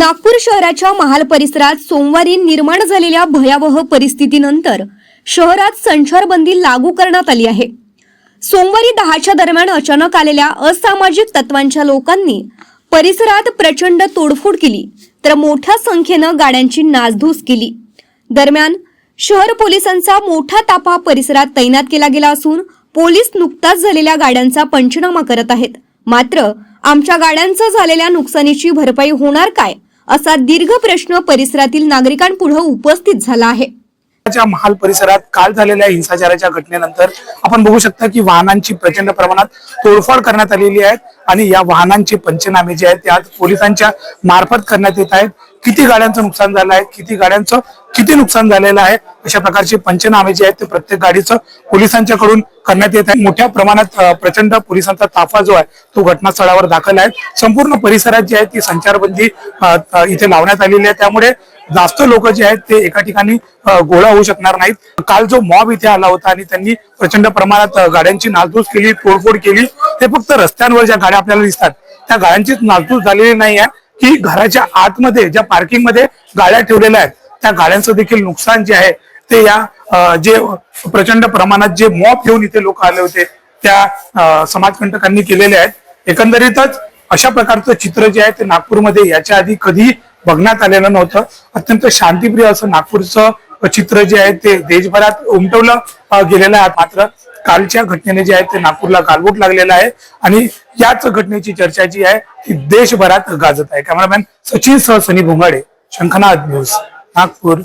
नागपूर शहराच्या महाल परिसरात सोमवारी निर्माण झालेल्या भयावह परिस्थितीनंतर शहरात संचारबंदी लागू करण्यात आली आहे। सोमवारी 10च्या दरम्यान अचानक आलेल्या असामाजिक तत्वांच्या लोकांनी परिसरात प्रचंड तोडफोड केली तर मोठ्या संख्येने गाड्यांची नासधूस केली। दरम्यान शहर पोलिसांचा मोठा ताफा परिसरात तैनात केला गेला असून पोलीस नुकताच झालेल्या गाड्यांचा पंचनामा करत आहेत। मात्र आमच्या गाड्यांचं झालेल्या नुकसानीची भरपाई होणार काय असा दीर्घ प्रश्न परिसरातील नागरिकांपुढे उपस्थित झाला आहे। महाल परिसरात काल झालेल्या हिंसाचाराच्या घटनेनंतर आपण बघू शकता की वाहनांची प्रचंड प्रमाणात तोडफोड करण्यात आलेली आहे आणि या वाहनांचे पंचनामे जे आहेत ते आज पोलिसांच्या मार्फत करण्यात येत आहेत। किती गाड्यांचं नुकसान झालं आहे, किती गाड्यांचं किती नुकसान झालेलं आहे, अशा प्रकारचे पंचनामे जे आहेत ते प्रत्येक गाडीचं पोलिसांच्याकडून करण्यात येत आहे। मोठ्या प्रमाणात प्रचंड पोलिसांचा ताफा जो आहे तो घटनास्थळावर दाखल आहे। संपूर्ण परिसरात जी आहे ती संचारबंदी इथे लावण्यात आलेली आहे, त्यामुळे जास्त लोक जे आहेत ते एका ठिकाणी गोळा होऊ शकणार नाहीत। काल जो मॉब इथे आला होता आणि त्यांनी प्रचंड प्रमाणात गाड्यांची नासधूस केली, तोडफोड केली, ते फक्त रस्त्यांवर ज्या गाड्या आपल्याला दिसतात त्या गाड्यांचीच नासधूस झालेली नाही आहे की घराच्या आतमध्ये ज्या पार्किंग मध्ये गाड्या ठेवलेल्या आहेत त्या गाड्यांचं देखील नुकसान जे आहे ते या जे प्रचंड प्रमाणात जे मॉब घेऊन इथे लोक आले होते त्या समाजकंटकांनी केलेले आहेत। एकंदरीतच अशा प्रकारचं चित्र जे आहे ते नागपूरमध्ये याच्या आधी कधी बघण्यात आलेलं नव्हतं। अत्यंत शांतिप्रिय असं नागपूरचं चित्र जे आहे ते देशभरात उमटवलं गेलेलं आहे। मात्र कालच्या घटनेने जे आहे ते नागपूरला गालबोट लागलेला आहे आणि याच घटनेची चर्चा जी आहे ती देशभरात गाजत आहे। कॅमेरामॅन सचिन सह सनी भोंगाडे, शंखनाद न्यूज, नागपूर।